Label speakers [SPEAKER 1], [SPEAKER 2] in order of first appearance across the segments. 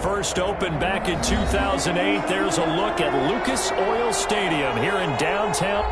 [SPEAKER 1] first opened back in 2008. There's a look at Lucas Oil Stadium here in downtown.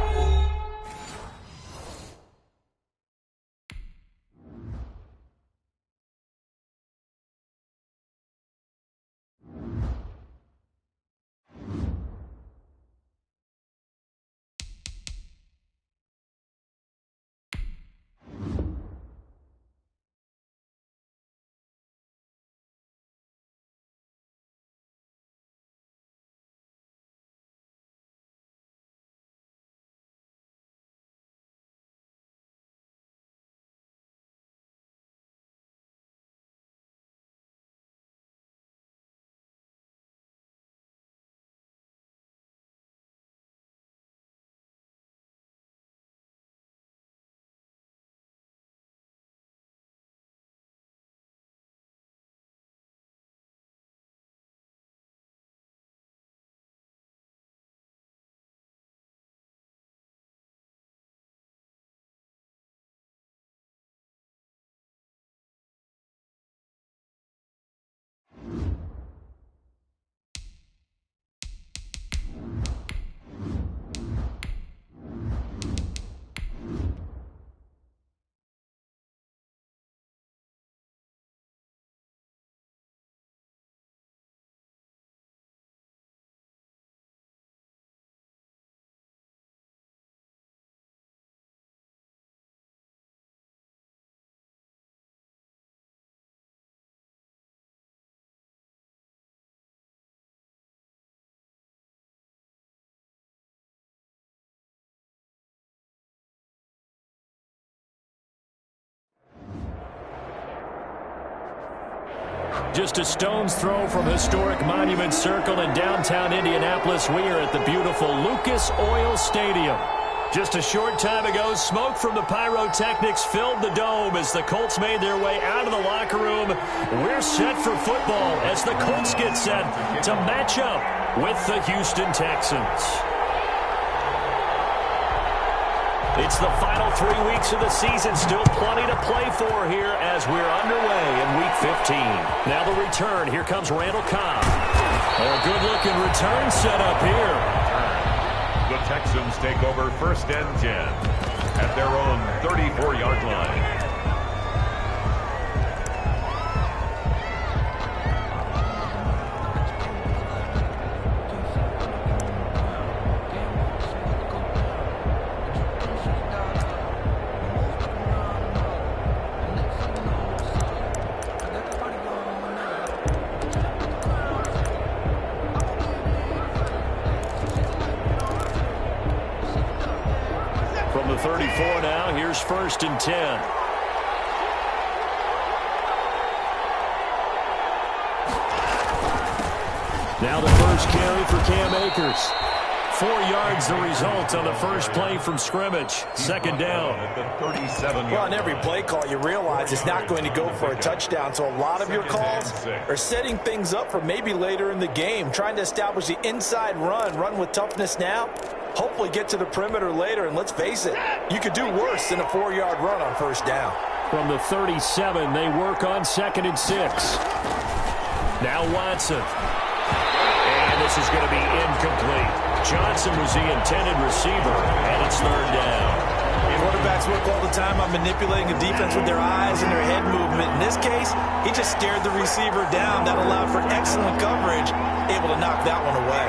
[SPEAKER 1] Just a stone's throw from historic Monument Circle in downtown Indianapolis. We are at the beautiful Lucas Oil Stadium. Just a short time ago, smoke from the pyrotechnics filled the dome as the Colts made their way out of the locker room. We're set for football as the Colts get set to match up with the Houston Texans. It's the final 3 weeks of the season. Still plenty to play for here as we're underway in Week 15. Now the return. Here comes Randall Cobb. A good-looking return set up here.
[SPEAKER 2] The Texans take over 1st and 10 at their own 34-yard line.
[SPEAKER 1] From the 34 now, here's 1st and 10. Now the first carry for Cam Akers. 4 yards the result on the first play from scrimmage. 2nd down.
[SPEAKER 3] Well, on every play call, you realize it's not going to go for a touchdown. So a lot of your calls are setting things up for maybe later in the game, trying to establish the inside run with toughness now. Hopefully get to the perimeter later, and let's face it, you could do worse than a 4-yard run on 1st down.
[SPEAKER 1] From the 37, they work on 2nd and 6. Now Watson. And this is going to be incomplete. Johnson was the intended receiver, and it's 3rd down.
[SPEAKER 3] Quarterbacks work all the time on manipulating the defense with their eyes and their head movement. In this case, he just stared the receiver down. That allowed for excellent coverage, able to knock that one away.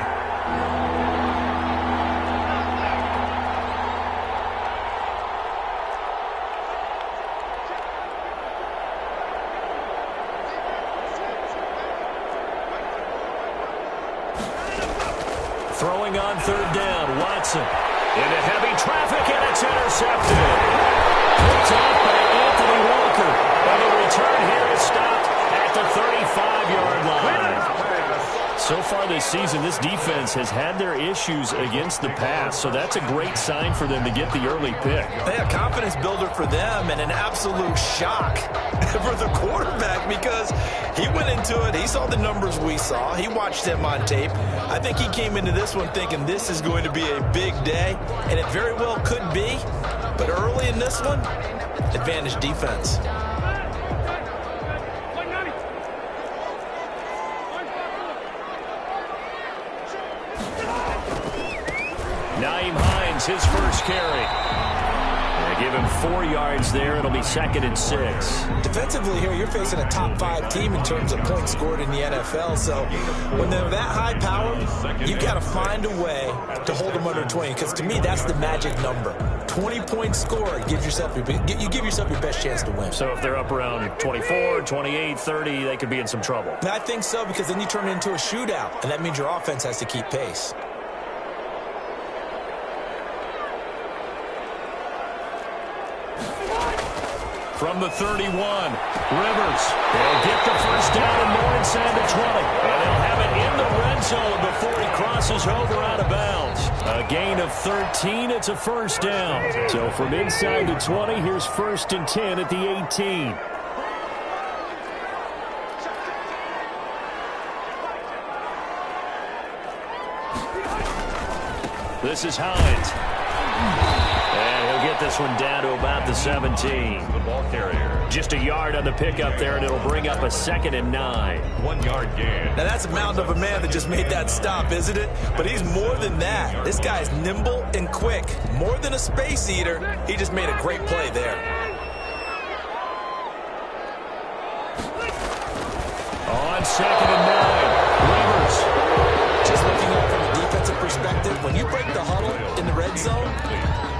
[SPEAKER 1] Throwing on 3rd down, Watson. Into heavy traffic, and it's intercepted. Picked off by Anthony Walker. And the return here is stopped at the 35-yard line. So far this season, this defense has had their issues against the pass, so that's a great sign for them to get the early pick.
[SPEAKER 3] A confidence builder for them and an absolute shock for the quarterback because he went into it. He saw the numbers we saw. He watched them on tape. I think he came into this one thinking this is going to be a big day, and it very well could be. But early in this one, advantage defense.
[SPEAKER 1] Nyheim Hines, his first carry. They give him 4 yards there. It'll be 2nd and 6.
[SPEAKER 3] Defensively here, you're facing a top 5 team in terms of points scored in the NFL. So when they're that high power, you've got to find a way to hold them under 20. Because to me, that's the magic number. 20-point score gives yourself you give yourself your best chance to win.
[SPEAKER 1] So if they're up around 24, 28, 30, they could be in some trouble.
[SPEAKER 3] And I think so, because then you turn it into a shootout, and that means your offense has to keep pace.
[SPEAKER 1] From the 31, Rivers. They'll get the first down and more inside the 20. And they'll have it in the red zone before he crosses over out of bounds. A gain of 13. It's a first down. So from inside the 20, here's 1st and 10 at the 18. This is Hines. And he'll get this one down to about the 17.
[SPEAKER 2] The ball carrier.
[SPEAKER 1] Just a yard on the pickup there, and it'll bring up a 2nd and 9.
[SPEAKER 2] 1 yard gain.
[SPEAKER 3] Now, that's a mountain of a man that just made that stop, isn't it? But he's more than that. This guy's nimble and quick. More than a space eater, he just made a great play there.
[SPEAKER 1] On 2nd and 9, Rivers.
[SPEAKER 3] Just looking up from a defensive perspective, when you break the huddle in the red zone,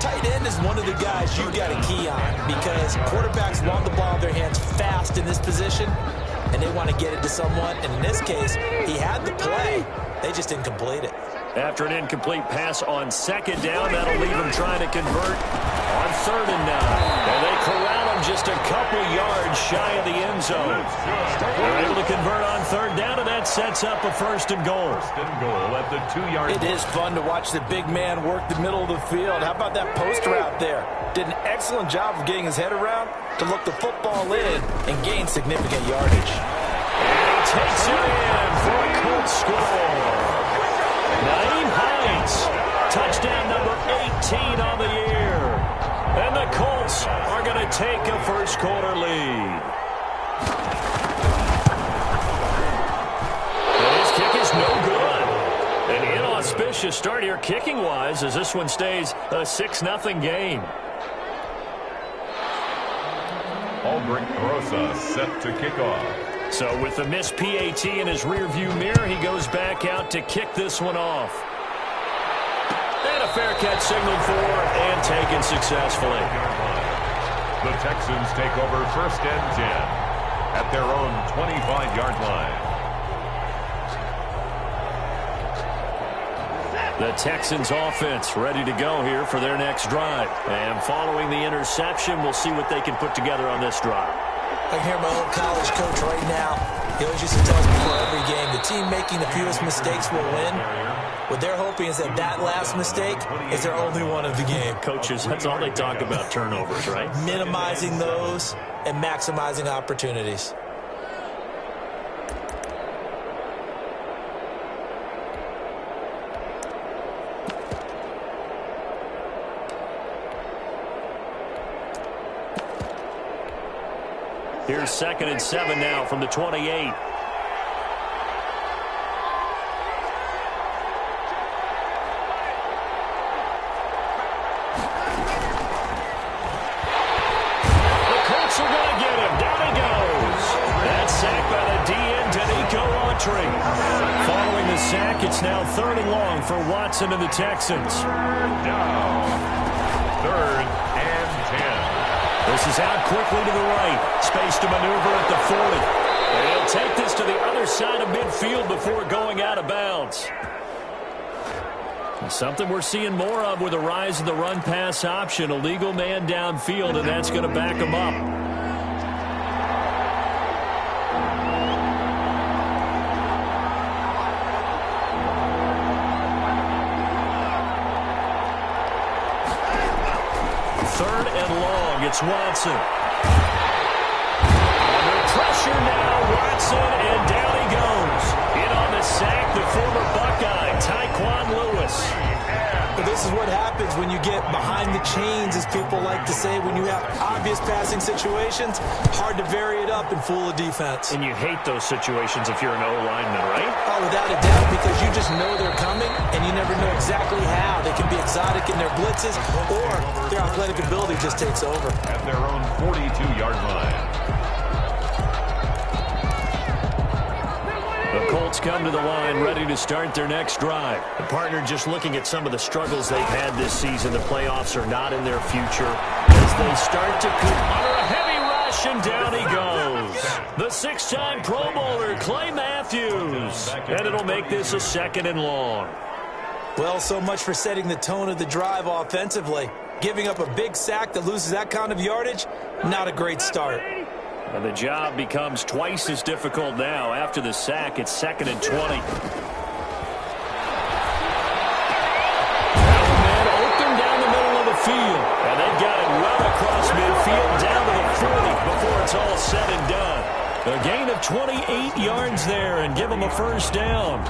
[SPEAKER 3] tight end is one of the guys you've got to key on, because quarterbacks want the ball in their hands fast in this position, and they want to get it to someone. And in this case, he had the play. They just didn't complete it.
[SPEAKER 1] After an incomplete pass on 2nd down, that'll leave him trying to convert on 3rd and 9. And they corral him just a couple yards shy of the end zone. They're able to convert on 3rd down, and that sets up a 1st and goal.
[SPEAKER 2] 1st and goal at the 2-yard line.
[SPEAKER 3] It is fun to watch the big man work the middle of the field. How about that post route there? Did an excellent job of getting his head around to look the football in and gain significant yardage.
[SPEAKER 1] And he takes it in for a Colts score. Nyheim Hines, touchdown number 18 on the year. And the Colts are going to take a first-quarter lead. And his kick is no good. An inauspicious start here kicking-wise as this one stays a 6-0 game.
[SPEAKER 2] Albrecht Rosa set to kick off.
[SPEAKER 1] So with the missed PAT in his rearview mirror, he goes back out to kick this one off. And a fair catch signaled for and taken successfully.
[SPEAKER 2] The Texans take over 1st and 10 at their own 25-yard line.
[SPEAKER 1] The Texans offense ready to go here for their next drive. And following the interception, we'll see what they can put together on this drive.
[SPEAKER 3] I can hear my old college coach right now. He always used to tell us before every game, the team making the fewest mistakes will win. What they're hoping is that that last mistake is their only one of the game.
[SPEAKER 1] Coaches, that's all they talk about, turnovers, right?
[SPEAKER 3] Minimizing those and maximizing opportunities.
[SPEAKER 1] Here's 2nd and 7 now from the 28. The Colts are going to get him. Down he goes. That's sacked by the DN, Danico Autry. Following the sack, it's now 3rd and long for Watson and the Texans.
[SPEAKER 2] Down. 3rd and 10.
[SPEAKER 1] This is out quickly to the right. Space to maneuver at the 40. And he'll take this to the other side of midfield before going out of bounds. Something we're seeing more of with the rise of the run-pass option. A legal man downfield, and that's going to back him up. It's Watson. Under pressure now, Watson, and down he goes. In on the sack, the former Buckeye, Tyquan Lewis.
[SPEAKER 3] But this is what happens when you get behind the chains, as people like to say, when you have obvious passing situations, hard to vary it up and fool a defense.
[SPEAKER 1] And you hate those situations if you're an O-lineman, right?
[SPEAKER 3] Oh, without a doubt, because you just know they're coming, and you never know exactly how. They can be exotic in their blitzes, or their athletic ability just takes over.
[SPEAKER 2] At their own 42-yard line.
[SPEAKER 1] The Colts come to the line ready to start their next drive. The partner just looking at some of the struggles they've had this season. The playoffs are not in their future as they start to come under a heavy rush, and down he goes. The six-time Pro Bowler, Clay Matthews. And it'll make this a 2nd and long.
[SPEAKER 3] Well, so much for setting the tone of the drive offensively. Giving up a big sack that loses that kind of yardage, not a great start.
[SPEAKER 1] And the job becomes twice as difficult now. After the sack, it's 2nd and 20. Now the man open down the middle of the field. And they've got it well across midfield down to the 40 before it's all said and done. A gain of 28 yards there and give them a first down.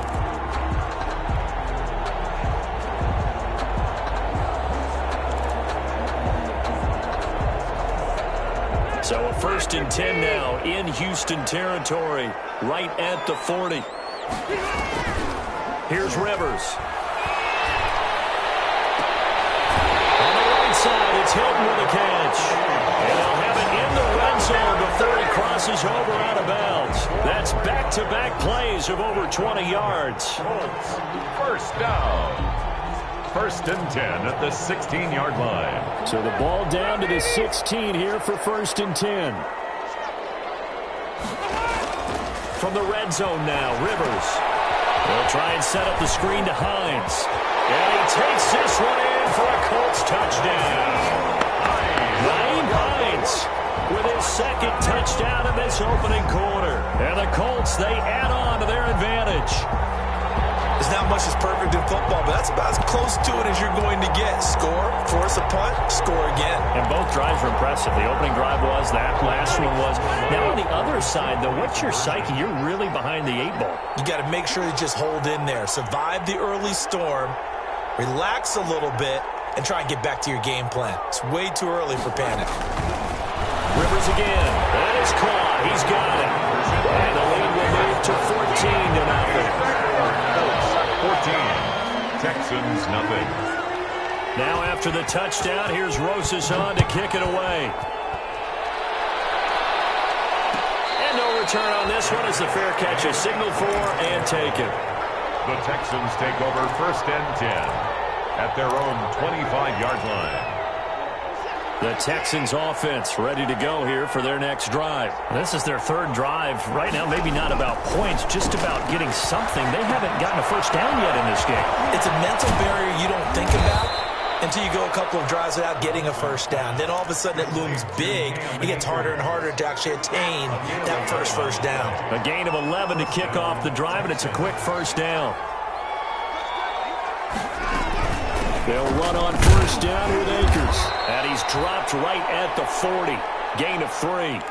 [SPEAKER 1] So a 1st and 10 now in Houston territory, right at the 40. Here's Rivers. On the right side, it's Hilton with a catch. And they'll have it in the red zone before he crosses over out of bounds. That's back-to-back plays of over 20 yards.
[SPEAKER 2] First down. 1st and 10 at the 16-yard line.
[SPEAKER 1] So the ball down to the 16 here for 1st and 10. From the red zone now, Rivers. They'll try and set up the screen to Hines. And he takes this one in for a Colts touchdown. Naeem Hines with his 2nd touchdown in this opening quarter. And the Colts, they add on to their advantage.
[SPEAKER 3] There's not much that's perfect in football, but that's about as close to it as you're going to get. Score, force a punt, score again.
[SPEAKER 1] And both drives were impressive. The opening drive was, that last one was. Now on the other side, though, what's your psyche? You're really behind the 8-ball.
[SPEAKER 3] You got to make sure you just hold in there. Survive the early storm, relax a little bit, and try and get back to your game plan. It's way too early for panic.
[SPEAKER 1] Rivers again. That is caught. He's got it. And the lead will move to 14-0.
[SPEAKER 2] 14. Texans, nothing.
[SPEAKER 1] Now after the touchdown, here's Rosas on to kick it away. And no return on this one as the fair catch is signaled for and taken.
[SPEAKER 2] The Texans take over 1st and 10 at their own 25-yard line.
[SPEAKER 1] The Texans offense ready to go here for their next drive. This is their 3rd drive. Right now, maybe not about points, just about getting something. They haven't gotten a first down yet in this game.
[SPEAKER 3] It's a mental barrier you don't think about until you go a couple of drives without getting a first down. Then all of a sudden it looms big. It gets harder and harder to actually attain that first down.
[SPEAKER 1] A gain of 11 to kick off the drive, and it's a quick first down. They'll run on first down with Akers. And he's dropped right at the 40. Gain of 3.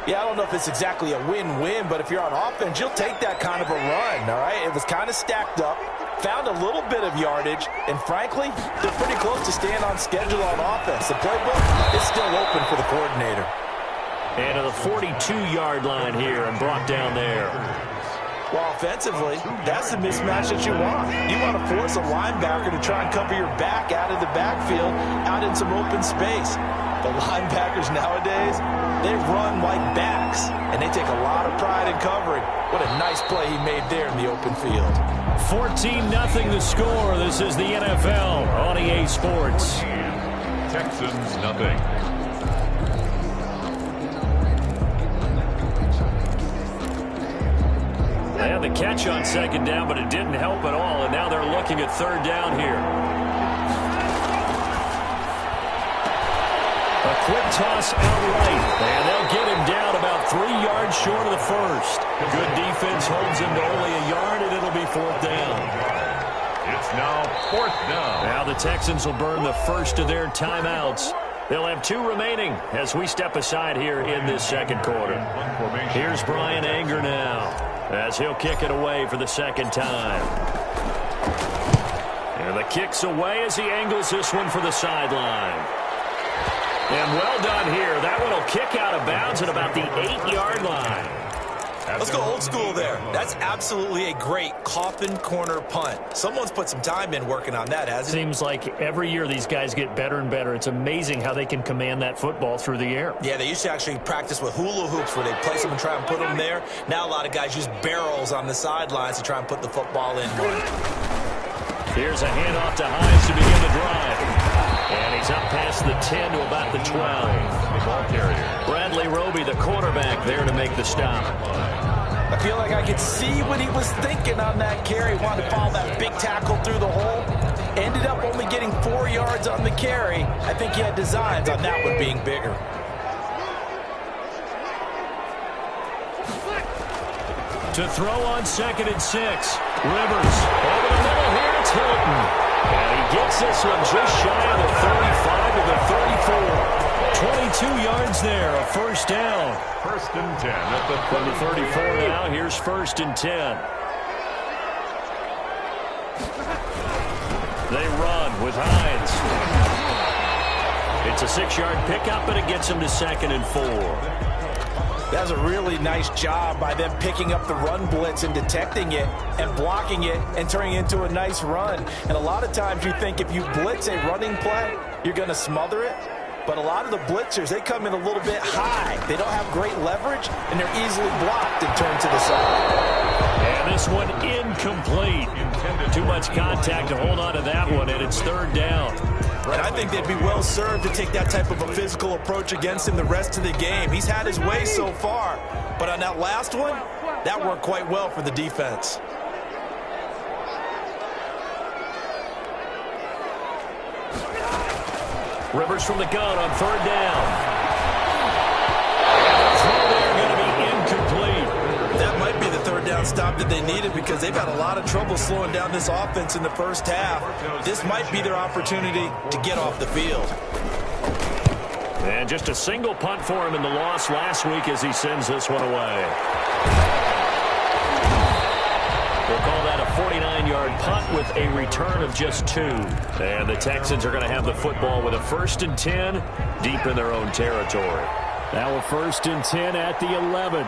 [SPEAKER 3] Yeah, I don't know if it's exactly a win-win, but if you're on offense, you'll take that kind of a run, all right? It was kind of stacked up, found a little bit of yardage, and frankly, they're pretty close to staying on schedule on offense. The playbook is still open for the coordinator.
[SPEAKER 1] And to the 42-yard line here and brought down there.
[SPEAKER 3] Well, offensively, that's the mismatch that you want. You want to force a linebacker to try and cover your back out of the backfield, out in some open space. The linebackers nowadays, they run like backs, and they take a lot of pride in covering. What a nice play he made there in the open field.
[SPEAKER 1] 14-0 the score. This is the NFL on EA Sports.
[SPEAKER 2] Texans, nothing.
[SPEAKER 1] They had the catch on 2nd down, but it didn't help at all, and now they're looking at 3rd down here. A quick toss outright, and they'll get him down about 3 yards short of the first. Good defense holds him to only a yard, and it'll be 4th down.
[SPEAKER 2] It's now 4th down.
[SPEAKER 1] Now the Texans will burn the first of their timeouts. They'll have 2 remaining as we step aside here in this 2nd quarter. Here's Brian Anger now, as he'll kick it away for the 2nd time. And the kick's away as he angles this one for the sideline. And well done here. That one will kick out of bounds at about the 8-yard line.
[SPEAKER 3] Let's go old school there. That's absolutely a great coffin corner punt. Someone's put some time in working on that, hasn't it?
[SPEAKER 1] Seems like every year these guys get better and better. It's amazing how they can command that football through the air.
[SPEAKER 3] Yeah, they used to actually practice with hula hoops where they place them and try and put them there. Now a lot of guys use barrels on the sidelines to try and put the football in one.
[SPEAKER 1] Here's a handoff to Hines to begin the drive. And he's up past the 10 to about the 12. Bradley Roby, the quarterback, there to make the stop.
[SPEAKER 3] I feel like I could see what he was thinking on that carry. Wanted to follow that big tackle through the hole. Ended up only getting 4 yards on the carry. I think he had designs on that one being bigger.
[SPEAKER 1] To throw on 2nd and 6. Rivers over the middle here. It's Hilton. And he gets this one just shy of the 35 to the 34. 22 yards there, a first down.
[SPEAKER 2] 1st and 10 at the
[SPEAKER 1] From the 34 now, here's 1st and 10. They run with Hines. It's a 6-yard pickup, but it gets him to 2nd and 4.
[SPEAKER 3] That was a really nice job by them picking up the run blitz and detecting it and blocking it and turning it into a nice run. And a lot of times you think if you blitz a running play, you're going to smother it. But a lot of the blitzers, they come in a little bit high. They don't have great leverage, and they're easily blocked and turned to the side.
[SPEAKER 1] And this one incomplete. Too much contact to hold on to that one, and it's 3rd down.
[SPEAKER 3] And I think they'd be well served to take that type of a physical approach against him the rest of the game. He's had his way so far. But on that last one, that worked quite well for the defense.
[SPEAKER 1] Rivers from the gun on 3rd down. And the throw there going to be incomplete.
[SPEAKER 3] That might be the 3rd down stop that they needed because they've had a lot of trouble slowing down this offense in the first half. This might be their opportunity to get off the field.
[SPEAKER 1] And just a single punt for him in the loss last week as he sends this one away. We'll call that a 49-yard punt with a return of just 2. And the Texans are going to have the football with a 1st and 10 deep in their own territory. Now a 1st and 10 at the 11.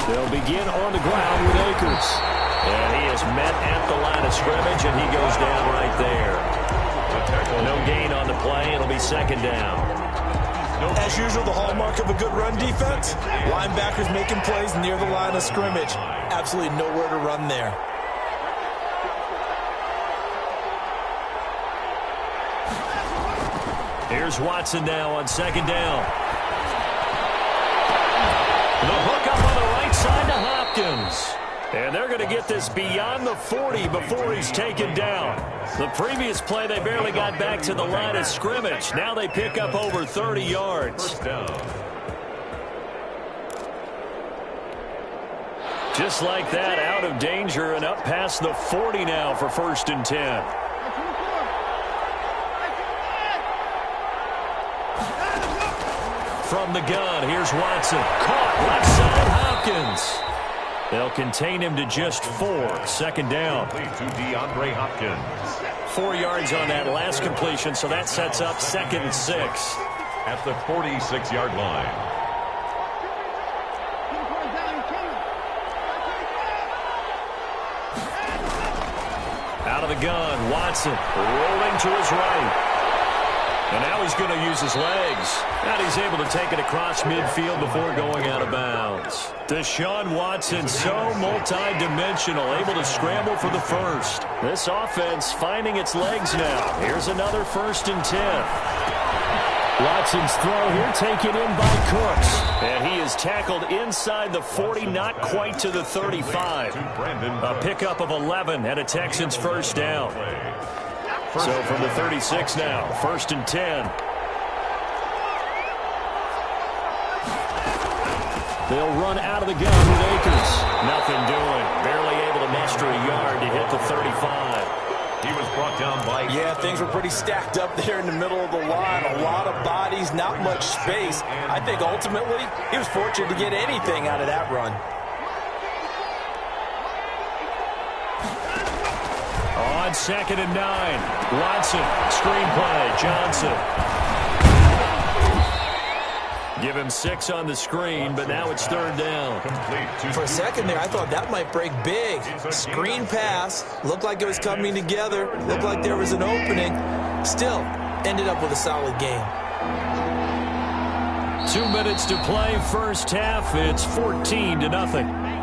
[SPEAKER 1] They'll begin on the ground with Akers. And he is met at the line of scrimmage, and he goes down right there. No gain on the play. It'll be 2nd down.
[SPEAKER 3] As usual, the hallmark of a good run defense, linebackers making plays near the line of scrimmage. Absolutely nowhere to run there.
[SPEAKER 1] Here's Watson now on 2nd down. The hook up on the right side to Hopkins. And they're going to get this beyond the 40 before he's taken down. The previous play, they barely got back to the line of scrimmage. Now they pick up over 30 yards.
[SPEAKER 2] First down.
[SPEAKER 1] Just like that, out of danger and up past the 40 now for 1st and 10. From the gun, here's Watson. Caught left side, Hopkins. They'll contain him to just 4. 2nd down.
[SPEAKER 2] To DeAndre Hopkins.
[SPEAKER 1] 4 yards on that last completion, so that sets up 2nd and 6.
[SPEAKER 2] At the 46-yard line.
[SPEAKER 1] Out of the gun, Watson rolling to his right. And now he's going to use his legs. And he's able to take it across midfield before going out of bounds. Deshaun Watson, so multi-dimensional, able to scramble for the first. This offense finding its legs now. Here's another 1st and 10. Watson's throw here taken in by Cooks. And he is tackled inside the 40, not quite to the 35. A pickup of 11 and a Texans first down. So from the 36 now, 1st and 10. They'll run out of the gun with Akers. Nothing doing. Barely able to muster a yard to hit the 35.
[SPEAKER 2] He was brought down by...
[SPEAKER 3] Yeah, things were pretty stacked up there in the middle of the line. A lot of bodies, not much space. I think ultimately he was fortunate to get anything out of that run.
[SPEAKER 1] On 2nd and 9. Watson, screenplay, Johnson. Give him 6 on the screen, but now it's 3rd down.
[SPEAKER 3] For a second there, I thought that might break big. Screen pass. Looked like it was coming together. Looked like there was an opening. Still, ended up with a solid game.
[SPEAKER 1] 2 minutes to play, first half. It's 14-0.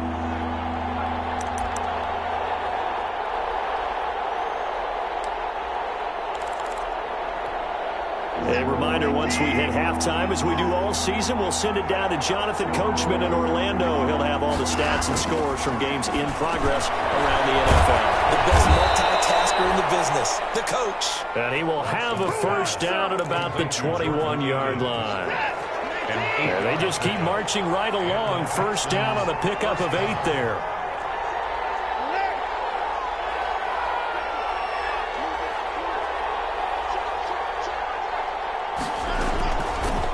[SPEAKER 1] A reminder, once we hit halftime, as we do all season, we'll send it down to Jonathan Coachman in Orlando. He'll have all the stats and scores from games in progress around the NFL.
[SPEAKER 3] The best multitasker in the business, the coach.
[SPEAKER 1] And he will have a first down at about the 21-yard line. And they just keep marching right along. First down on a pickup of 8 there.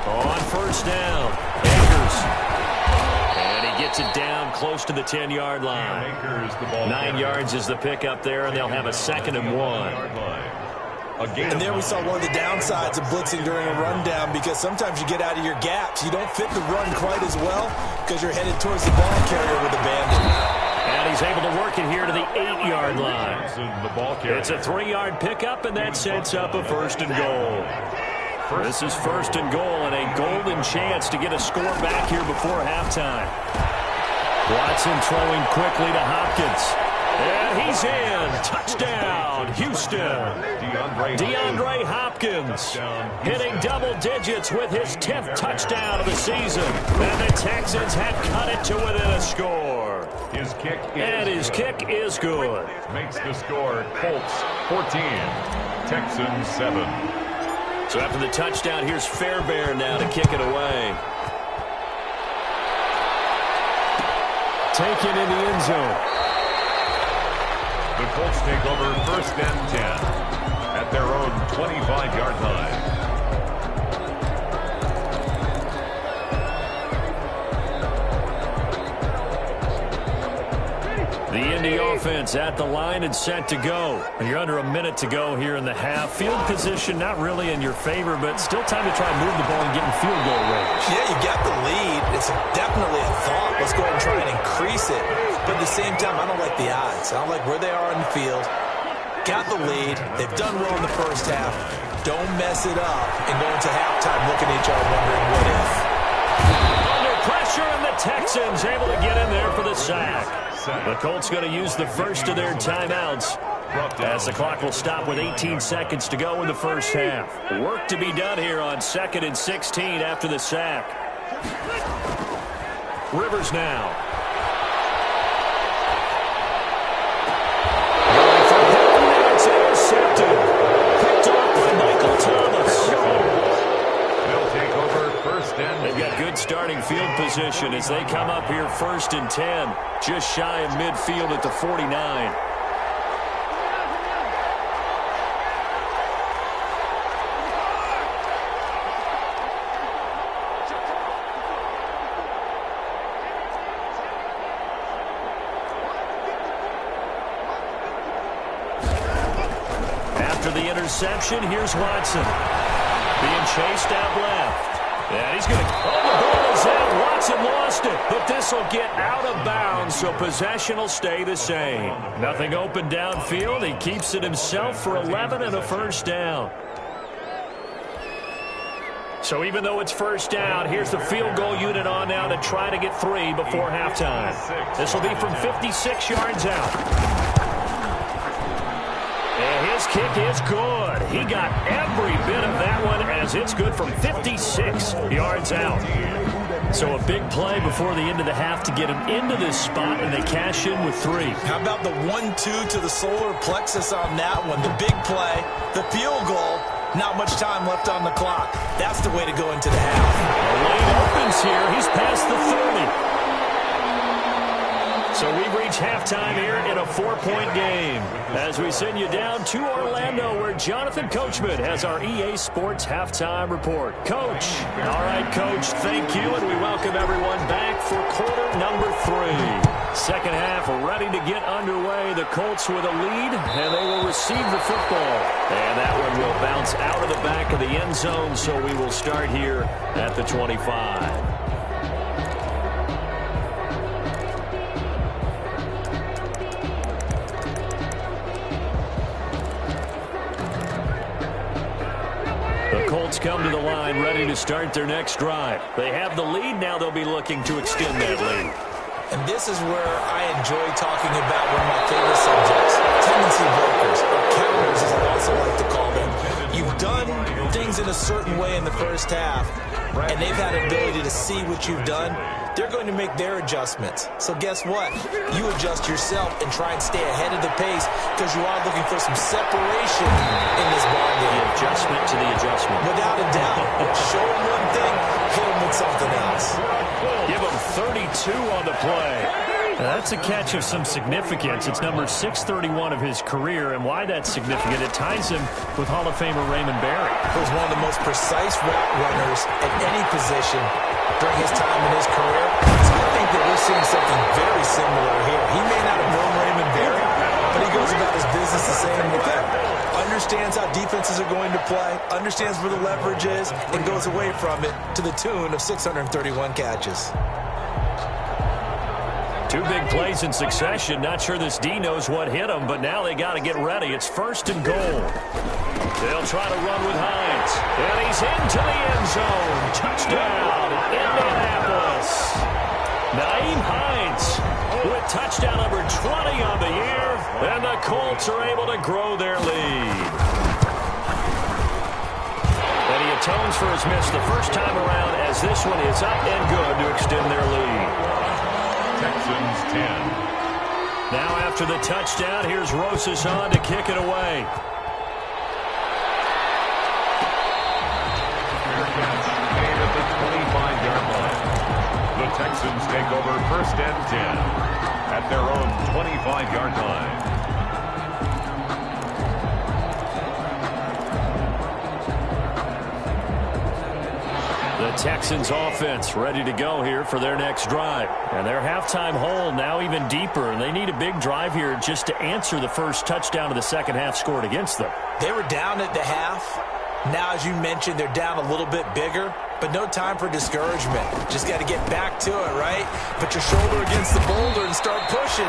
[SPEAKER 1] On first down, Akers. And he gets it down close to the 10-yard line. 9 yards is the pickup there, and they'll have a 2nd and 1.
[SPEAKER 3] And there we saw one of the downsides of blitzing during a rundown, because sometimes you get out of your gaps. You don't fit the run quite as well because you're headed towards the ball carrier with abandon.
[SPEAKER 1] And he's able to work it here to the 8-yard line. It's a 3-yard pickup, and that sets up a 1st and goal. This is 1st and goal, and a golden chance to get a score back here before halftime. Watson throwing quickly to Hopkins. And he's in. Touchdown, Houston. DeAndre Hopkins hitting double digits with his 10th touchdown of the season. And the Texans have cut it to within a score.
[SPEAKER 2] His kick
[SPEAKER 1] is good.
[SPEAKER 2] Makes the score Colts 14, Texans 7.
[SPEAKER 1] So after the touchdown, here's Fairbairn now to kick it away. Taken in the end zone.
[SPEAKER 2] The Colts take over 1st and 10 at their own 25-yard line.
[SPEAKER 1] The Indy offense at the line and set to go. And you're under a minute to go here in the half. Field position not really in your favor, but still time to try and move the ball and get in field goal range.
[SPEAKER 3] Yeah, you got the lead. It's definitely a thought. Let's go ahead and try and increase it. But at the same time, I don't like the odds. I don't like where they are in the field. Got the lead. They've done well in the first half. Don't mess it up and go into halftime looking at each other wondering what if.
[SPEAKER 1] Under pressure, and the Texans able to get in there for the sack. The Colts going to use the first of their timeouts, as the clock will stop with 18 seconds to go in the first half. Work to be done here on 2nd and 16 after the sack. Rivers now. It's intercepted. Picked off by Michael Thomas.
[SPEAKER 2] They'll take over 1st and 10.
[SPEAKER 1] They've got good starting field position as they come up here 1st and 10. Just shy of midfield at the 49. After the interception, here's Watson. Being chased out left. And he's going to... Oh, the ball is out. Watson lost it. But this will get out of bounds, so possession will stay the same. Nothing open downfield. He keeps it himself for 11 and a first down. So even though it's first down, here's the field goal unit on now to try to get 3 before halftime. This will be from 56 yards out. And his kick is good. He got every bit of that one as it's good from 56 yards out. So a big play before the end of the half to get him into this spot, and they cash in with 3.
[SPEAKER 3] How about the 1-2 to the solar plexus on that one? The big play, the field goal, not much time left on the clock. That's the way to go into the half.
[SPEAKER 1] The lane opens here. He's past the 30. So we've reached halftime here in a 4-point game as we send you down to Orlando, where Jonathan Coachman has our EA Sports halftime report. Coach. All right, Coach, thank you, and we welcome everyone back for quarter number 3. second half ready to get underway. The Colts with a lead, and they will receive the football. And that one will bounce out of the back of the end zone, so we will start here at the 25. Colts come to the line ready to start their next drive. They have the lead. Now they'll be looking to extend that lead.
[SPEAKER 3] And this is where I enjoy talking about one of my favorite subjects, tendency breakers, or counters as I also like to call them. You've done things in a certain way in the first half, and they've had an ability to see what you've done. They're going to make their adjustments. So guess what? You adjust yourself and try and stay ahead of the pace because you are looking for some separation in this ballgame.
[SPEAKER 1] The adjustment to the adjustment.
[SPEAKER 3] Without a doubt. Show them one thing, hit them with something else.
[SPEAKER 1] Give him 32 on the play. Now, that's a catch of some significance. It's number 631 of his career, and why that's significant, it ties him with Hall of Famer Raymond Barry.
[SPEAKER 3] He was one of the most precise route runners at any position during his time in his career. So I think that we're seeing something very similar here. He may not have known Raymond Barry, but he goes about his business the same way. Understands how defenses are going to play, understands where the leverage is, and goes away from it to the tune of 631 catches.
[SPEAKER 1] Two big plays in succession. Not sure this D knows what hit him, but now they got to get ready. It's 1st and goal. They'll try to run with Hines. And he's into the end zone. Touchdown, Indianapolis. Nyheim Hines with touchdown number 20 on the year. And the Colts are able to grow their lead. And he atones for his miss the first time around as this one is up and good to extend their lead.
[SPEAKER 2] Texans 10.
[SPEAKER 1] Now after the touchdown, here's Rosas on to kick it away.
[SPEAKER 2] Fair catch made at the 25-yard line. The Texans take over 1st and 10 at their own 25-yard line.
[SPEAKER 1] The Texans offense ready to go here for their next drive. And their halftime hole now even deeper, and they need a big drive here just to answer the first touchdown of the second half scored against them.
[SPEAKER 3] They were down at the half. Now, as you mentioned, they're down a little bit bigger, but no time for discouragement. Just got to get back to it, right? Put your shoulder against the boulder and start pushing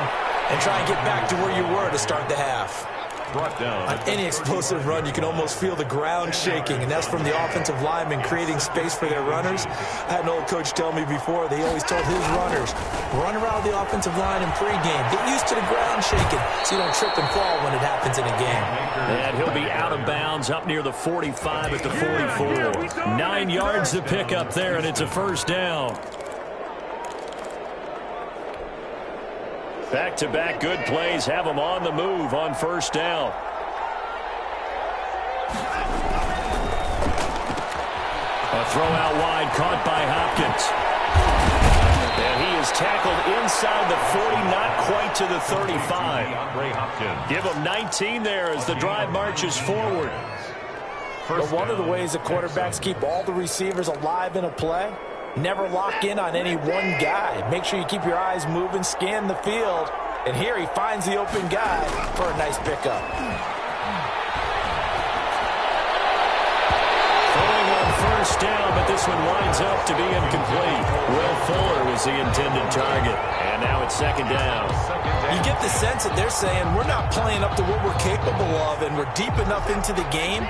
[SPEAKER 3] and try and get back to where you were to start the half.
[SPEAKER 2] Brought down.
[SPEAKER 3] On any explosive run, you can almost feel the ground shaking, and that's from the offensive linemen creating space for their runners. I had an old coach tell me before, they always told his runners, run around the offensive line in pregame. Get used to the ground shaking so you don't trip and fall when it happens in a game.
[SPEAKER 1] And he'll be out of bounds up near the 45 at the 44. 9 yards to pick up there, and it's a 1st down. Back-to-back good plays have them on the move on 1st down. A throw out wide caught by Hopkins. And he is tackled inside the 40, not quite to the 35. Give him 19 there as the drive marches forward.
[SPEAKER 3] But one of the ways that quarterbacks keep all the receivers alive in a play, never lock in on any one guy. Make sure you keep your eyes moving, scan the field. And here he finds the open guy for a nice pickup.
[SPEAKER 1] Throwing on 1st down, but this one winds up to be incomplete. Will Fuller was the intended target. And now it's 2nd down.
[SPEAKER 3] You get the sense that they're saying we're not playing up to what we're capable of, and we're deep enough into the game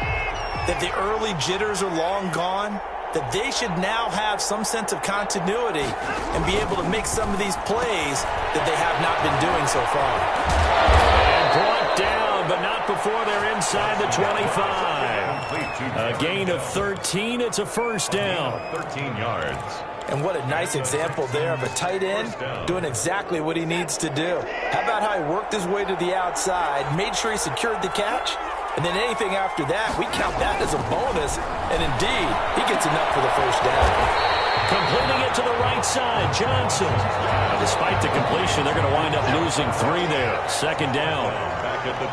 [SPEAKER 3] that the early jitters are long gone, that they should now have some sense of continuity and be able to make some of these plays that they have not been doing so far.
[SPEAKER 1] And brought down, but not before they're inside the 25. A gain of 13. It's a 1st down.
[SPEAKER 2] 13 yards.
[SPEAKER 3] And what a nice example there of a tight end doing exactly what he needs to do. How about how he worked his way to the outside, made sure he secured the catch, and then anything after that, we count that as a bonus. And indeed, he gets enough for the 1st down.
[SPEAKER 1] Completing it to the right side, Johnson. Despite the completion, they're going to wind up losing 3 there. 2nd down.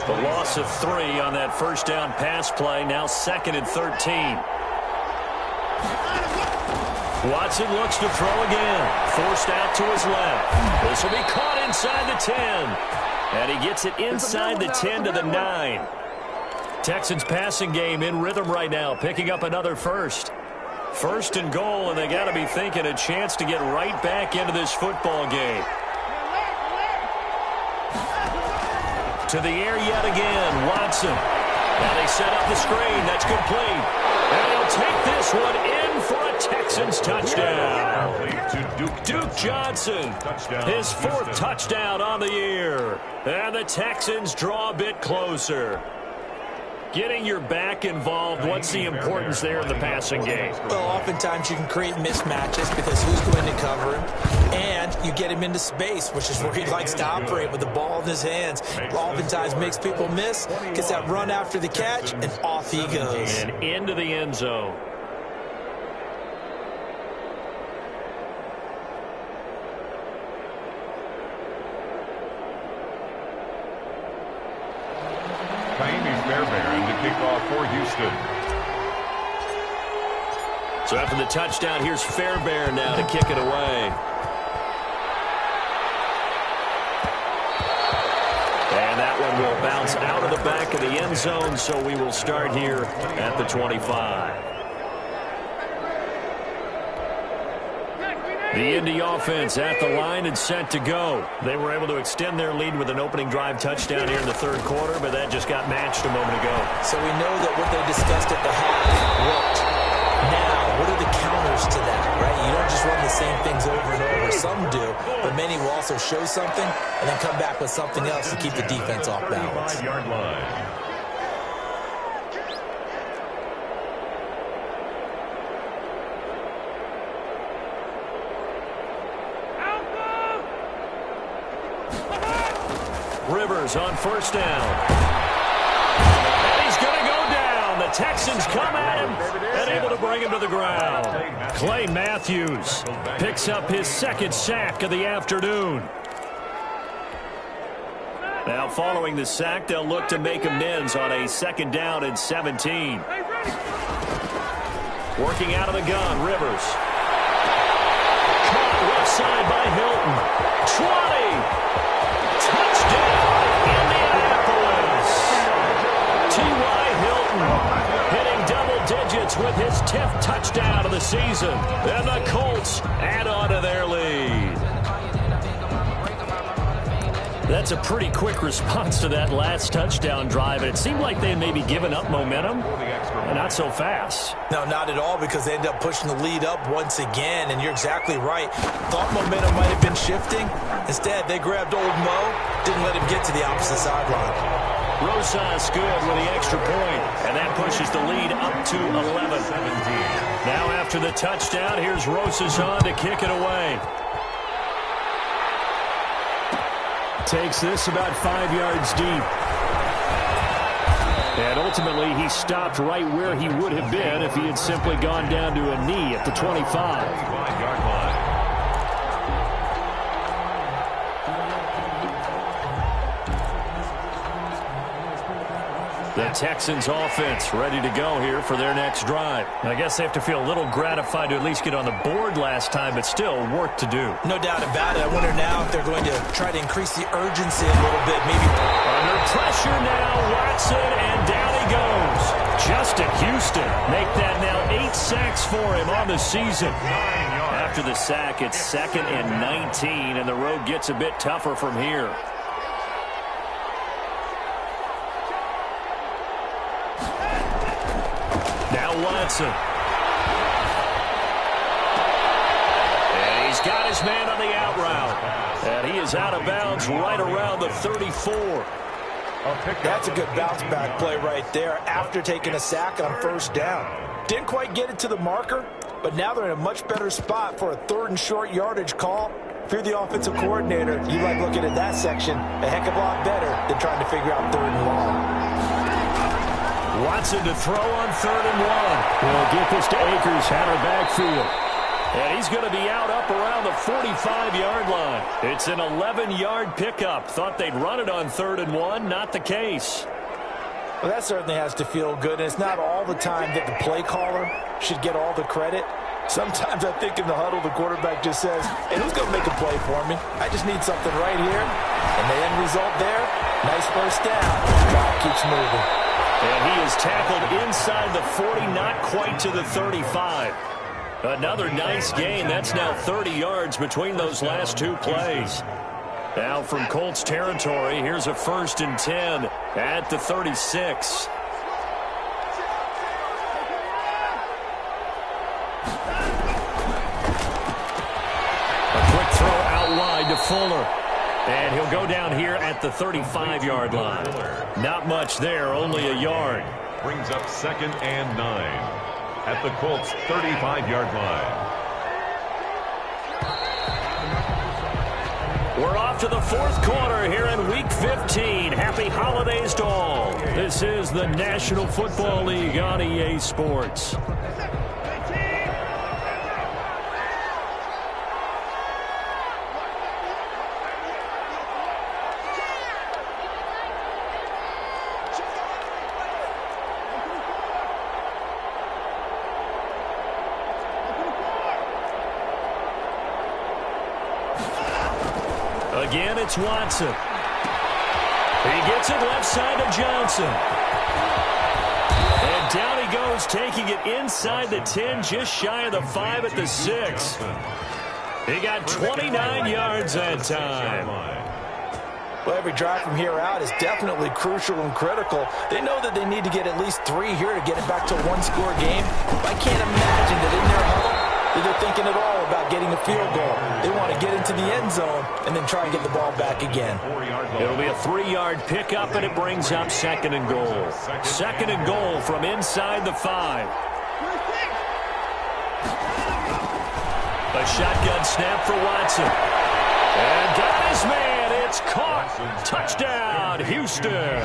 [SPEAKER 1] The loss of 3 on that 1st down pass play. Now 2nd and 13. Watson looks to throw again. Forced out to his left. This will be caught inside the 10. And he gets it inside the 10 to the 9. Texans passing game in rhythm right now, picking up another first. First and goal, and they got to be thinking a chance to get right back into this football game. To the air yet again, Watson. Now they set up the screen. That's complete. And he'll take this one in for a Texans touchdown. Duke Johnson, his 4th touchdown on the year. And the Texans draw a bit closer. Getting your back involved, what's the importance there in the passing game?
[SPEAKER 3] Well, oftentimes you can create mismatches because who's going to cover him? And you get him into space, which is where he likes to operate with the ball in his hands. Oftentimes makes people miss, gets that run after the catch, and off he goes.
[SPEAKER 1] And into the end zone.
[SPEAKER 2] Fairbairn to kick off for Houston.
[SPEAKER 1] So after the touchdown, here's Fairbairn now to kick it away. And that one will bounce out of the back of the end zone, so we will start here at the 25. The Indy offense at the line and set to go. They were able to extend their lead with an opening drive touchdown here in the 3rd quarter, but that just got matched a moment ago.
[SPEAKER 3] So we know that what they discussed at the half worked. Now, what are the counters to that, right? You don't just run the same things over and over. Some do, but many will also show something and then come back with something else to keep the defense off balance.
[SPEAKER 2] 5-yard line.
[SPEAKER 1] Rivers on 1st down. And he's going to go down. The Texans come at him and able to bring him to the ground. Clay Matthews picks up his 2nd sack of the afternoon. Now following the sack, they'll look to make amends on a 2nd down and 17. Working out of the gun, Rivers. Caught left side by Hilton. 20. Touchdown, Indianapolis. T.Y. Hilton hitting double digits with his 10th touchdown of the season. And the Colts add on to their lead. That's a pretty quick response to that last touchdown drive. And it seemed like they had maybe given up momentum. And not so fast.
[SPEAKER 3] No, not at all, because they end up pushing the lead up once again. And you're exactly right. Thought momentum might have been shifting. Instead, they grabbed old Mo, didn't let him get to the opposite sideline.
[SPEAKER 1] Rosas good with the extra point, and that pushes the lead up to 11. Now after the touchdown, here's Rosas on to kick it away. Takes this about 5 yards deep. And ultimately, he stopped right where he would have been if he had simply gone down to a knee at the 25.
[SPEAKER 2] 5-yard line.
[SPEAKER 1] The Texans offense ready to go here for their next drive. I guess they have to feel a little gratified to at least get on the board last time, but still work to do.
[SPEAKER 3] No doubt about it. I wonder now if they're going to try to increase the urgency a little bit. Maybe
[SPEAKER 1] under pressure now, Watson, and down he goes. Justin Houston make that now 8 sacks for him on the season. After the sack, it's 2nd and 19, and the road gets a bit tougher from here. Now Watson. And he's got his man on the out route. And he is out of bounds right around the 34.
[SPEAKER 3] That's a good bounce back play right there after taking a sack on 1st down. Didn't quite get it to the marker, but now they're in a much better spot for a 3rd and short yardage call. If you're the offensive coordinator, you like looking at that section a heck of a lot better than trying to figure out 3rd and long.
[SPEAKER 1] Watson to throw on 3rd and 1. We'll get this to Akers out of backfield. And he's going to be out up around the 45-yard line. It's an 11-yard pickup. Thought they'd run it on 3rd and 1. Not the case.
[SPEAKER 3] Well, that certainly has to feel good. And it's not all the time that the play caller should get all the credit. Sometimes I think in the huddle, the quarterback just says, hey, who's going to make a play for me? I just need something right here. And the end result there, nice first down. Drive keeps moving.
[SPEAKER 1] And he is tackled inside the 40, not quite to the 35. Another nice gain. That's now 30 yards between those last two plays. Now from Colts territory, here's a 1st and 10 at the 36. To Fuller. And he'll go down here at the 35-yard line. Not much there, only a yard.
[SPEAKER 2] Brings up 2nd and 9 at the Colts 35-yard line.
[SPEAKER 1] We're off to the 4th quarter here in Week 15. Happy holidays to all. This is the National Football League on EA Sports.
[SPEAKER 3] Again, it's Watson. He gets it left side to Johnson. And down he goes, taking it inside the 10, just shy of the 5 at the 6. He got 29 yards that time.
[SPEAKER 4] Well, every drive from here out is definitely crucial and critical. They know that they need to get at least 3 here to get it back to a one-score game. I can't imagine that in their huddle, they're thinking at all about getting a field goal. They want to get into the end zone and then try and get the ball back again.
[SPEAKER 1] It'll be a 3-yard pickup, and it brings up 2nd and goal. 2nd and goal from inside the 5. A shotgun snap for Watson. And got his man. It's caught. Touchdown, Houston.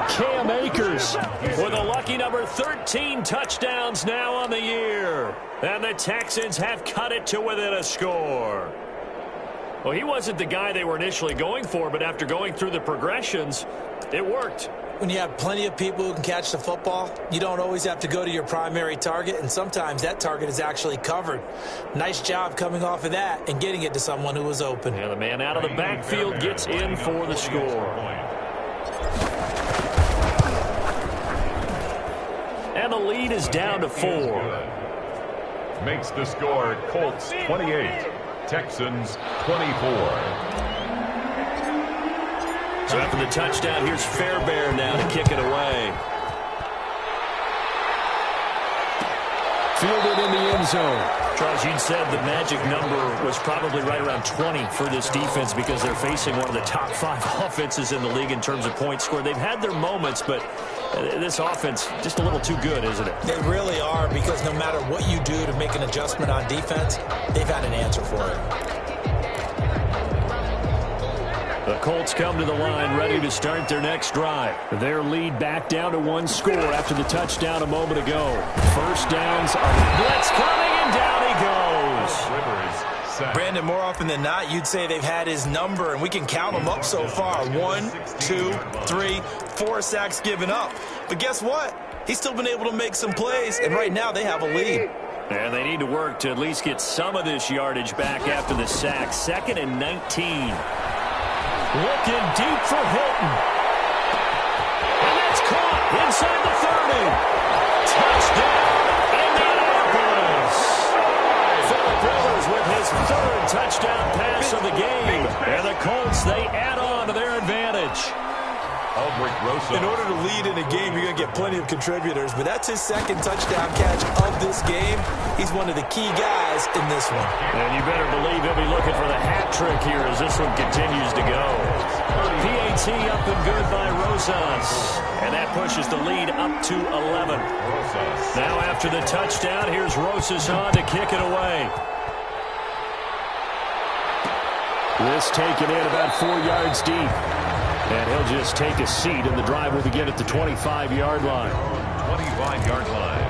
[SPEAKER 1] Cam Akers with a lucky number 13 touchdowns now on the year. And the Texans have cut it to within a score. Well, he wasn't the guy they were initially going for, but after going through the progressions, it worked.
[SPEAKER 4] When you have plenty of people who can catch the football, you don't always have to go to your primary target, and sometimes that target is actually covered. Nice job coming off of that and getting it to someone who was open.
[SPEAKER 1] And the man out of the backfield gets in for the score. And the lead is down to 4.
[SPEAKER 2] Makes the score Colts 28, Texans 24.
[SPEAKER 1] So after the touchdown, here's Fairbairn now to kick it away. Fielded in the end zone. Charles, you'd said the magic number was probably right around 20 for this defense because they're facing one of the top 5 offenses in the league in terms of points scored. They've had their moments, but this offense just a little too good, isn't it?
[SPEAKER 4] They really are, because no matter what you do to make an adjustment on defense, they've had an answer for it.
[SPEAKER 1] The Colts come to the line ready to start their next drive. Their lead back down to 1 score after the touchdown a moment ago. First downs are blitz coming, and down he goes.
[SPEAKER 4] Brandon, more often than not, you'd say they've had his number, and we can count them up so far. 1, 2, 3, 4 sacks given up. But guess what? He's still been able to make some plays, and right now they have a lead.
[SPEAKER 1] And they need to work to at least get some of this yardage back after the sack. 2nd and 19. Looking deep for Hilton. And that's caught inside the 30. Touchdown, Indianapolis. Phillip Rivers with his 3rd touchdown pass of the game. And the Colts, they add on to their advantage.
[SPEAKER 4] In order to lead in a game, you're going to get plenty of contributors, but that's his 2nd touchdown catch of this game. He's one of the key guys in this one.
[SPEAKER 1] And you better believe he'll be looking for the hat trick here as this one continues to go. PAT up and good by Rosas. And that pushes the lead up to 11. Now after the touchdown, here's Rosas on to kick it away. This taken in about 4 yards deep. And he'll just take a seat, and the drive will begin at the 25-yard line.
[SPEAKER 2] 25-yard line.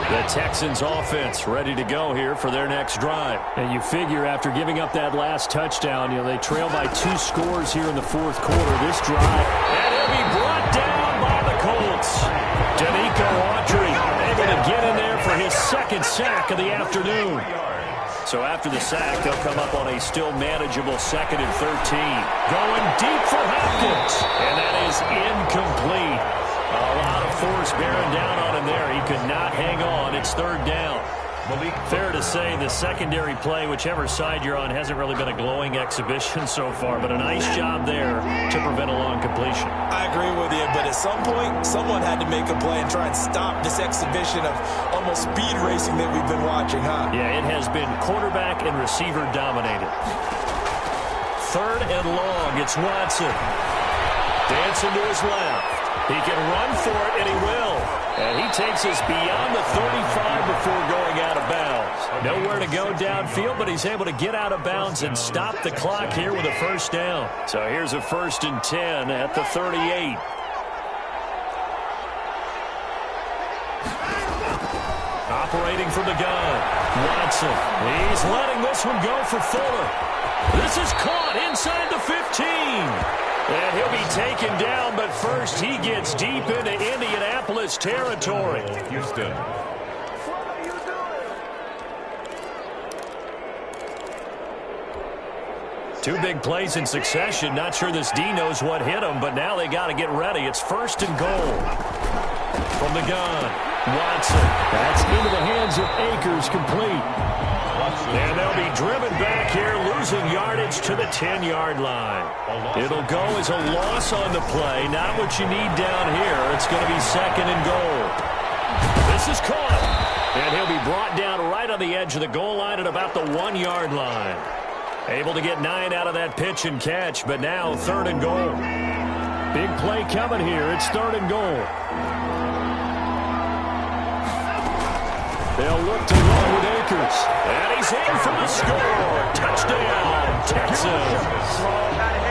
[SPEAKER 1] The Texans offense ready to go here for their next drive. And you figure after giving up that last touchdown, they trail by 2 scores here in the 4th quarter. This drive, and he'll be second sack of the afternoon. So after the sack, they'll come up on a still manageable 2nd and 13. Going deep for Hopkins. And that is incomplete. A lot of force bearing down on him there. He could not hang on. It's 3rd down. Fair to say the secondary play, whichever side you're on, hasn't really been a glowing exhibition so far, but a nice job there to prevent a long completion.
[SPEAKER 4] I agree with you, but at some point, someone had to make a play and try and stop this exhibition of almost speed racing that we've been watching, huh?
[SPEAKER 1] Yeah, it has been quarterback and receiver dominated. 3rd and long, it's Watson. Dancing to his left. He can run for it, and he will. And he takes us beyond the 35 before going out of bounds. Nowhere to go downfield, but he's able to get out of bounds and stop the clock here with a 1st down. So here's a 1st and 10 at the 38. Operating from the gun, Watson. He's letting this one go for Fuller. This is caught inside the 15. And he'll be taken down, but first he gets deep into Indianapolis territory.
[SPEAKER 2] Houston.
[SPEAKER 1] Two big plays in succession. Not sure this D knows what hit him, but now they got to get ready. It's 1st and goal. From the gun, Watson. That's into the hands of Akers, complete. And they'll be driven back here, losing yardage to the 10-yard line. It'll go as a loss on the play. Not what you need down here. It's going to be 2nd and goal. This is caught. And he'll be brought down right on the edge of the goal line at about the 1-yard line. Able to get 9 out of that pitch and catch, but now 3rd and goal. Big play coming here. It's 3rd and goal. They'll look to run with Akers. And he's in for the score. Touchdown, Texans.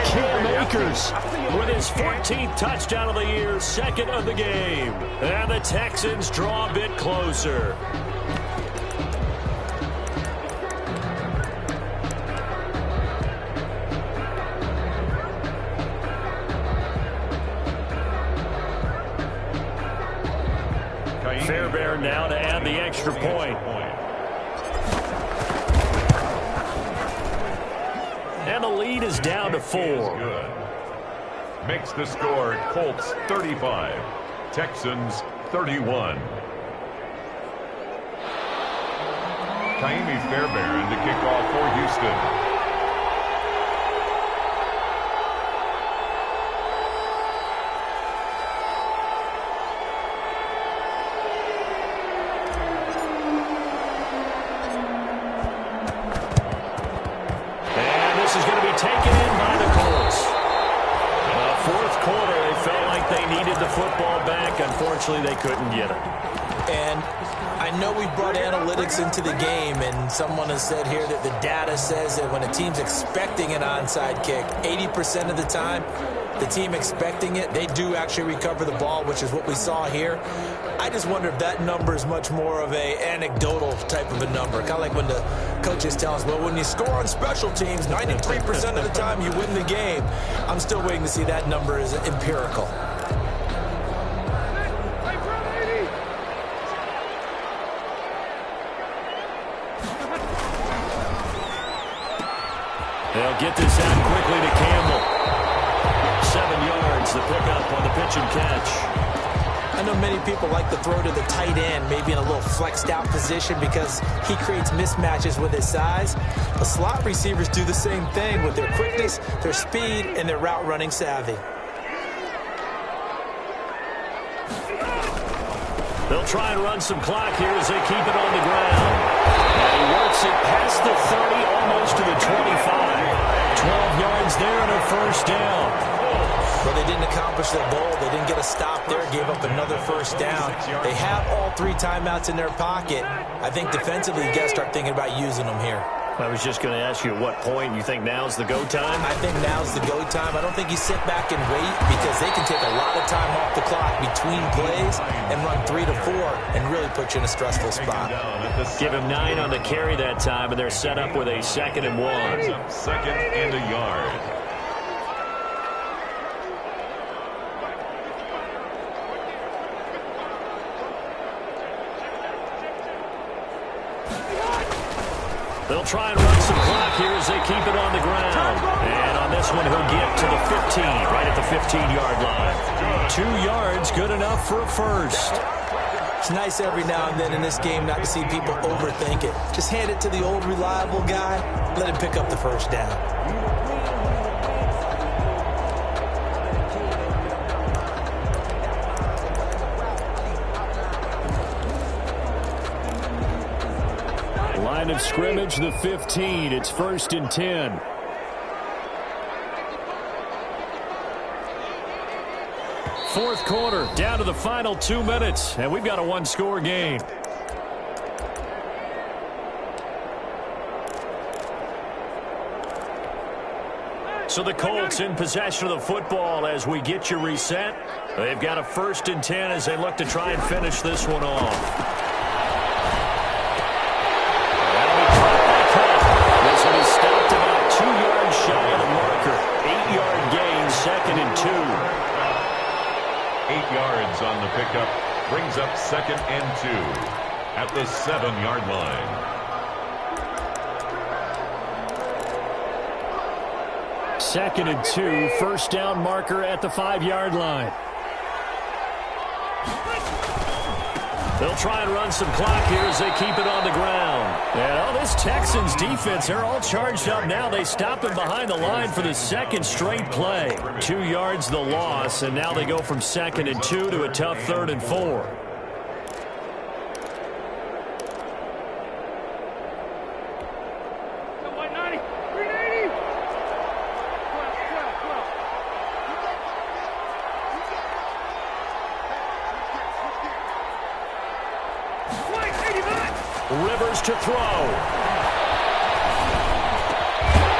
[SPEAKER 1] Cam Akers with his 14th touchdown of the year, 2nd of the game. And the Texans draw a bit closer. Fairbairn now to add the extra point. And the lead is down to 4.
[SPEAKER 2] Makes the score Colts 35, Texans 31. Kaimi Fairbairn to kick off for Houston.
[SPEAKER 1] Football back. Unfortunately, they couldn't get it.
[SPEAKER 4] And I know we brought analytics into the game, and someone has said here that the data says that when a team's expecting an onside kick, 80% of the time, the team expecting it, they do actually recover the ball, which is what we saw here. I just wonder if that number is much more of a anecdotal type of a number. Kind of like when the coaches tell us, well, when you score on special teams, 93% of the time you win the game. I'm still waiting to see that number is empirical.
[SPEAKER 1] They'll get this out quickly to Campbell. 7 yards, the pickup on the pitch and catch.
[SPEAKER 4] I know many people like to throw to the tight end, maybe in a little flexed out position because he creates mismatches with his size. But slot receivers do the same thing with their quickness, their speed, and their route running savvy.
[SPEAKER 1] They'll try and run some clock here as they keep it on the ground. And he works it past the 30, almost to the 25. 12 yards there and a 1st down.
[SPEAKER 4] Well, they didn't accomplish their goal. They didn't get a stop there, gave up another 1st down. They have all 3 timeouts in their pocket. I think defensively, you got to start thinking about using them here.
[SPEAKER 1] I was just going to ask you at what point you think now's the go time?
[SPEAKER 4] I think now's the go time. I don't think you sit back and wait because they can take a lot of time off the clock between plays and run 3 to 4 and really put you in a stressful spot.
[SPEAKER 1] Give him 9 on the carry that time, and they're set up with a 2nd and 1.
[SPEAKER 2] 2nd and a yard.
[SPEAKER 1] They'll try and run some clock here as they keep it on the ground. And on this one, he'll get to the 15, right at the 15-yard line. 2 yards, good enough for a first.
[SPEAKER 4] It's nice every now and then in this game not to see people overthink it. Just hand it to the old reliable guy, let him pick up the first down.
[SPEAKER 1] Line of scrimmage, the 15. It's 1st and 10. Fourth quarter, down to the final 2 minutes, and we've got a one-score game. So the Colts in possession of the football as we get you reset. They've got a 1st and 10 as they look to try and finish this one off. Stopped about 2 yards shy of the marker. 8-yard gain, 2nd and 2.
[SPEAKER 2] 8 yards on the pickup. Brings up 2nd and 2 at the 7-yard line.
[SPEAKER 1] Second and 2, first down marker at the 5-yard line. They'll try and run some clock here as they keep it on the ground. And this Texans defense, they're all charged up now. They stop him behind the line for the 2nd straight play. 2 yards the loss, and now they go from 2nd and 2 to a tough 3rd and 4. Rivers to throw.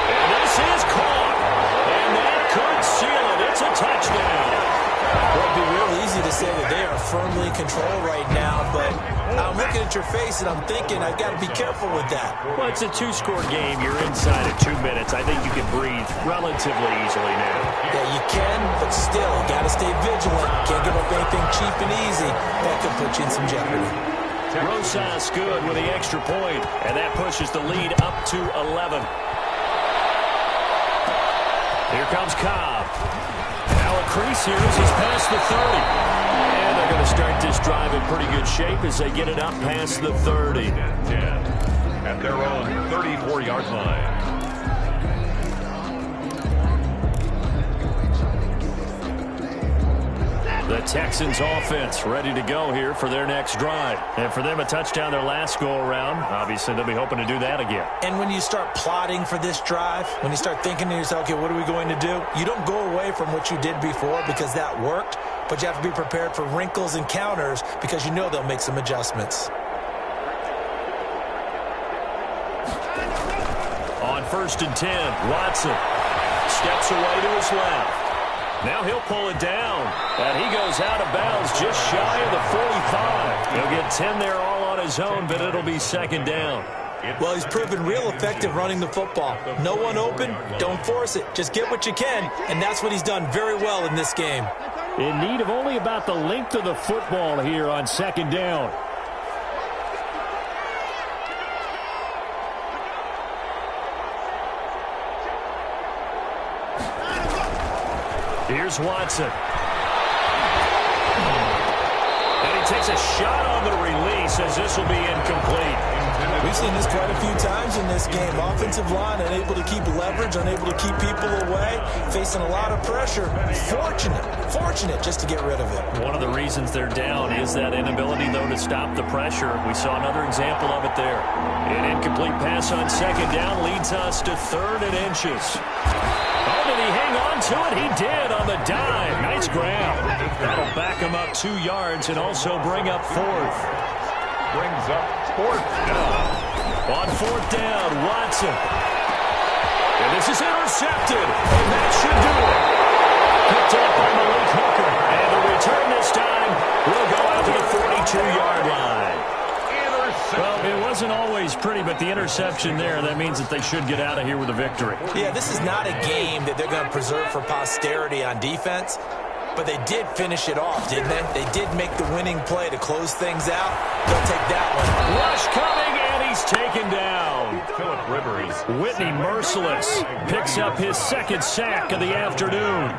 [SPEAKER 1] And this is caught. And that could seal it. It's a touchdown.
[SPEAKER 4] Well, it'd be real easy to say that they are firmly in control right now, but I'm looking at your face and I'm thinking I've got to be careful with that.
[SPEAKER 1] Well, it's a 2-score game. You're inside of 2 minutes. I think you can breathe relatively easily now.
[SPEAKER 4] Yeah, you can, but still, you got to stay vigilant. Can't give up anything cheap and easy. That could put you in some jeopardy.
[SPEAKER 1] Rosas good with the extra point, and that pushes the lead up to 11. Here comes Cobb. Now a crease here as he's past the 30. And they're going to start this drive in pretty good shape as they get it up past the 30.
[SPEAKER 2] At their own 34-yard line.
[SPEAKER 1] The Texans offense ready to go here for their next drive. And for them, a touchdown their last go-around. Obviously, they'll be hoping to do that again.
[SPEAKER 4] And when you start plotting for this drive, when you start thinking to yourself, okay, what are we going to do? You don't go away from what you did before because that worked, but you have to be prepared for wrinkles and counters because you know they'll make some adjustments.
[SPEAKER 1] On 1st and 10, Watson steps away to his left. Now he'll pull it down, and he goes out of bounds just shy of the 45. He'll get 10 there all on his own, but it'll be 2nd down.
[SPEAKER 4] Well, he's proven real effective running the football. No one open, don't force it. Just get what you can, and that's what he's done very well in this game.
[SPEAKER 1] In need of only about the length of the football here on 2nd down. Here's Watson. And he takes a shot on the release as this will be incomplete.
[SPEAKER 4] We've seen this quite a few times in this game. Offensive line unable to keep leverage, unable to keep people away, facing a lot of pressure. Fortunate just to get rid of it.
[SPEAKER 1] One of the reasons they're down is that inability, though, to stop the pressure. We saw another example of it there. An incomplete pass on 2nd down leads us to 3rd and inches. Oh, did he hang on to it? He did on the dive. Nice grab. That'll back him up 2 yards and also bring up 4th.
[SPEAKER 2] Brings up 4th down.
[SPEAKER 1] On 4th down, Watson. And this is intercepted. And that should do it. Picked up by Malik Hooker. And the return this time will go out to the 42-yard line. Well, it wasn't always pretty, but the interception there, that means that they should get out of here with a victory.
[SPEAKER 4] Yeah, this is not a game that they're going to preserve for posterity on defense, but they did finish it off, didn't they? They did make the winning play to close things out. They'll take that one.
[SPEAKER 1] Rush coming, and he's taken down.
[SPEAKER 2] Rivers.
[SPEAKER 1] Whitney merciless picks up his second sack of the afternoon.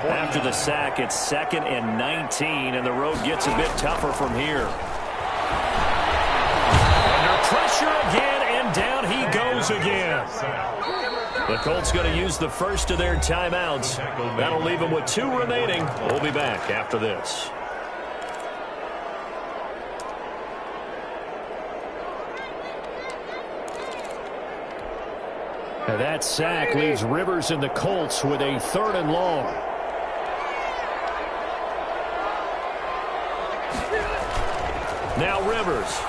[SPEAKER 1] After the sack, it's 2nd and 19, and the road gets a bit tougher from here. Under pressure again, and down he goes again. The Colts going to use the first of their timeouts. That'll leave them with 2 remaining. We'll be back after this. Now that sack leaves Rivers and the Colts with a 3rd and long. Now Rivers.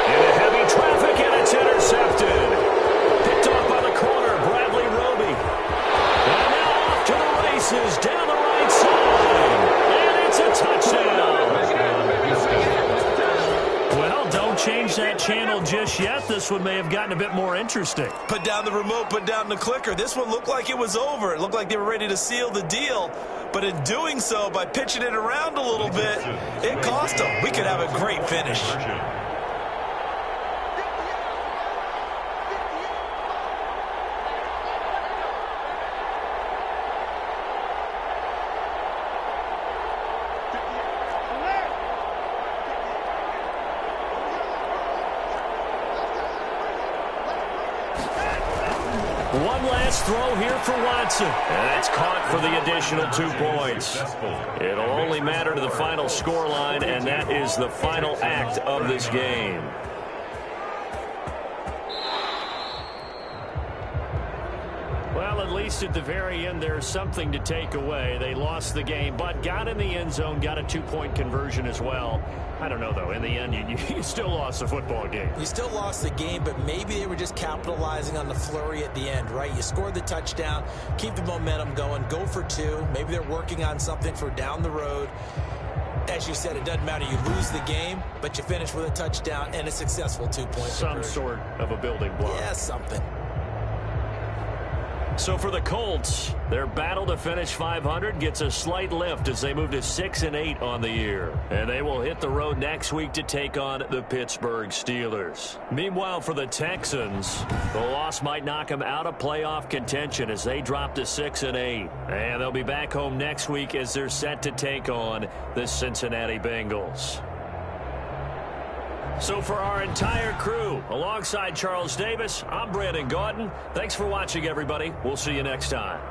[SPEAKER 1] Into heavy traffic, and it's intercepted. Picked off by the corner, Bradley Roby. And now off to the races down the right side. And it's a touchdown. Well, don't change that channel just yet. This one may have gotten a bit more interesting.
[SPEAKER 3] Put down the remote, put down the clicker. This one looked like it was over. It looked like they were ready to seal the deal. But in doing so, by pitching it around a little bit, it cost them. We could have a great finish.
[SPEAKER 1] One last throw here for Watson. And that's caught for the additional 2 points. It'll only matter to the final scoreline, and that is the final act of this game. Well, at least at the very end, there's something to take away. They lost the game, but got in the end zone, got a 2-point conversion as well. I don't know, though. In the end, you still lost the football game.
[SPEAKER 4] You still lost the game, but maybe they were just capitalizing on the flurry at the end, right? You scored the touchdown, keep the momentum going, go for 2. Maybe they're working on something for down the road. As you said, it doesn't matter. You lose the game, but you finish with a touchdown and a successful 2-point
[SPEAKER 1] Some
[SPEAKER 4] conversion.
[SPEAKER 1] sort of a building block.
[SPEAKER 4] Yeah, something.
[SPEAKER 1] So for the Colts, their battle to finish 500 gets a slight lift as they move to 6 and 8 on the year. And they will hit the road next week to take on the Pittsburgh Steelers. Meanwhile, for the Texans, the loss might knock them out of playoff contention as they drop to 6 and 8. And they'll be back home next week as they're set to take on the Cincinnati Bengals. So for our entire crew, alongside Charles Davis, I'm Brandon Gaudin. Thanks for watching, everybody. We'll see you next time.